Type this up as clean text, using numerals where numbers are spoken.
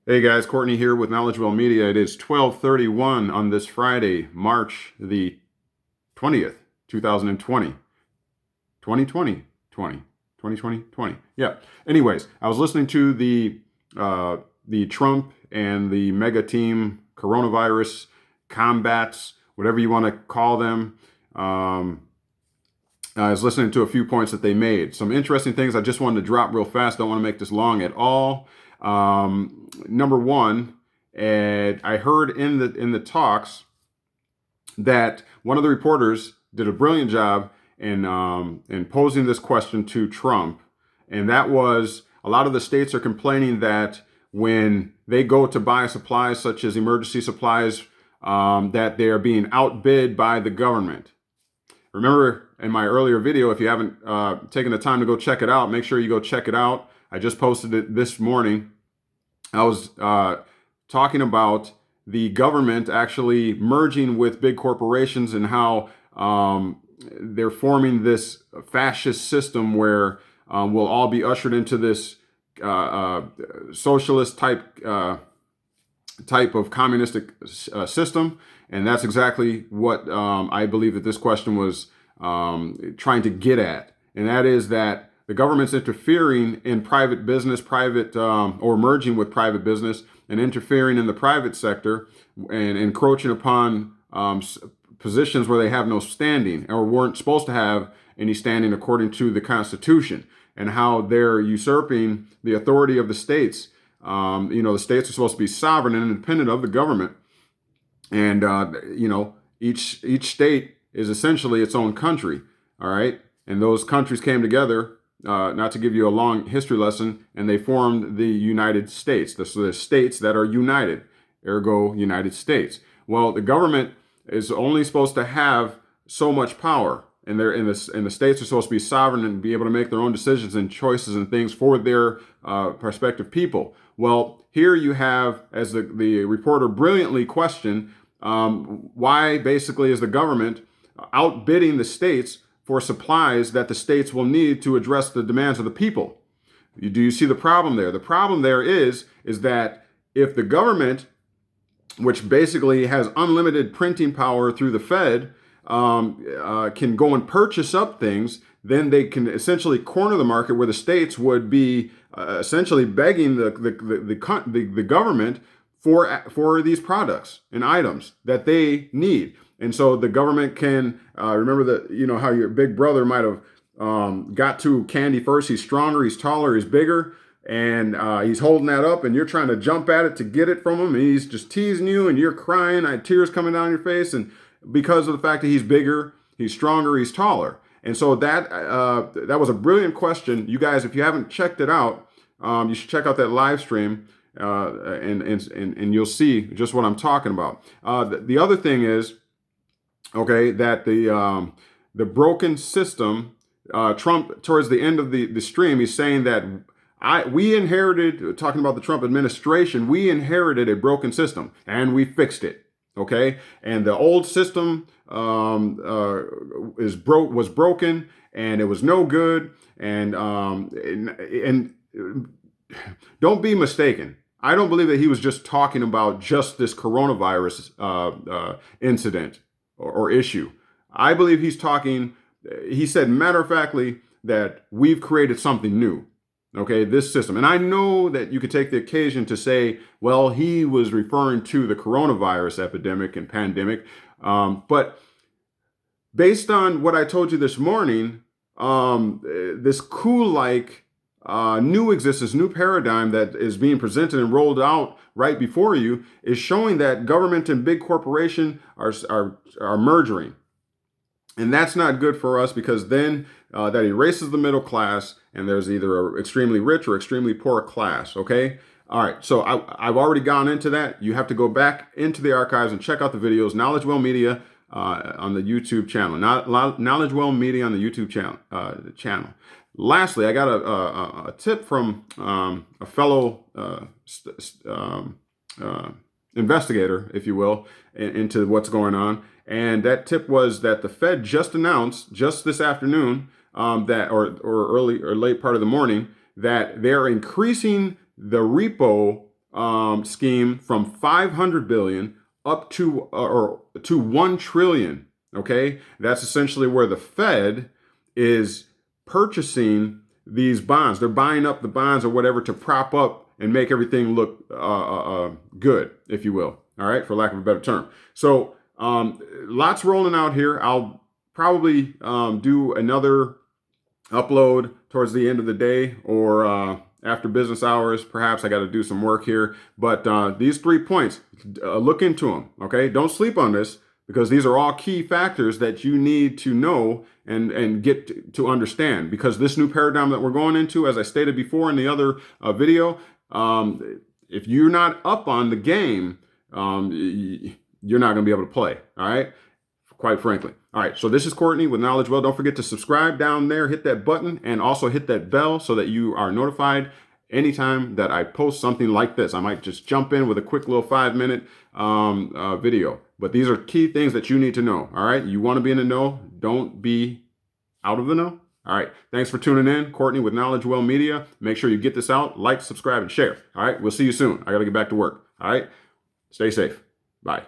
Hey guys, Courtney here with Knowledgewell Media. It is 12:31 on this Friday, March the 20th, 2020. 2020, 20, 2020, 20. Yeah. Anyways, I was listening to the Trump and the mega team coronavirus combats, whatever you want to call them. Um, I was listening to a few points that they made. Some interesting things I just wanted to drop real fast. Don't want to make this long at all. Number one, and I heard in the talks that one of the reporters did a brilliant job in posing this question to Trump, and that was a lot of the states are complaining that when they go to buy supplies such as emergency supplies, that they are being outbid by the government. Remember in my earlier video, if you haven't taken the time to go check it out, make sure you go check it out. I just posted it this morning. I was talking about the government actually merging with big corporations and how they're forming this fascist system where we'll all be ushered into this socialist type of communistic system. And that's exactly what I believe that this question was trying to get at. And that is that the government's interfering in private business, or merging with private business and interfering in the private sector and encroaching upon positions where they have no standing or weren't supposed to have any standing according to the Constitution, and how they're usurping the authority of the states. The states are supposed to be sovereign and independent of the government. And, each state is essentially its own country. All right. And those countries came together, not to give you a long history lesson, and they formed the United States. So there's states that are united, ergo United States. Well, the government is only supposed to have so much power, and the states are supposed to be sovereign and be able to make their own decisions and choices and things for their prospective people. Well, here you have, as the reporter brilliantly questioned, why basically is the government outbidding the states for supplies that the states will need to address the demands of the people? Do you see the problem there? The problem there is that if the government, which basically has unlimited printing power through the Fed, can go and purchase up things, then they can essentially corner the market where the states would be essentially begging the government for these products and items that they need. And so the government can remember that, how your big brother might have got to candy first. He's stronger, he's taller, he's bigger, and he's holding that up, and you're trying to jump at it to get it from him, and he's just teasing you, and you're crying, tears coming down your face, and because of the fact that he's bigger, he's stronger, he's taller. And so that was a brilliant question. You guys, if you haven't checked it out, you should check out that live stream, and you'll see just what I'm talking about. The other thing is, okay, that the broken system. Trump, towards the end of the stream, he's saying that we inherited, talking about the Trump administration, we inherited a broken system and we fixed it. Okay, and the old system was broken, and it was no good. And don't be mistaken. I don't believe that he was just talking about just this coronavirus incident or issue. I believe he's talking. He said matter of factly that we've created something new. Okay, this system. And I know that you could take the occasion to say, well, he was referring to the coronavirus epidemic and pandemic. But based on what I told you this morning, this cool-like new existence, new paradigm that is being presented and rolled out right before you is showing that government and big corporation are merging. And that's not good for us, because then that erases the middle class, and there's either an extremely rich or extremely poor class, okay? All right, so I've already gone into that. You have to go back into the archives and check out the videos. Knowledgewell Media on the YouTube channel. Knowledgewell Media on the YouTube channel. Lastly, I got a tip from a fellow investigator, if you will, into what's going on. And that tip was that the Fed just announced just this afternoon, that or early or late part of the morning, that they're increasing the repo scheme from 500 billion up to or to 1 trillion. Okay, that's essentially where the Fed is purchasing these bonds. They're buying up the bonds or whatever to prop up and make everything look good, if you will. All right, for lack of a better term. So lots rolling out here. I'll probably do another upload towards the end of the day or after business hours. Perhaps I got to do some work here. But these 3 points, look into them. Okay, don't sleep on this, because these are all key factors that you need to know and get to understand. Because this new paradigm that we're going into, as I stated before in the other video, if you're not up on the game, you're not going to be able to play. All right, quite frankly. All right, so this is Courtney with Knowledge Well. Don't forget to subscribe down there, hit that button, and also hit that bell so that you are notified anytime that I post something like this. I might just jump in with a quick little 5-minute video. But these are key things that you need to know. All right, you want to be in the know. Don't be out of the know. All right, thanks for tuning in. Courtney with Knowledge Well Media. Make sure you get this out, like, subscribe, and share. All right, we'll see you soon. I got to get back to work. All right, stay safe. Bye.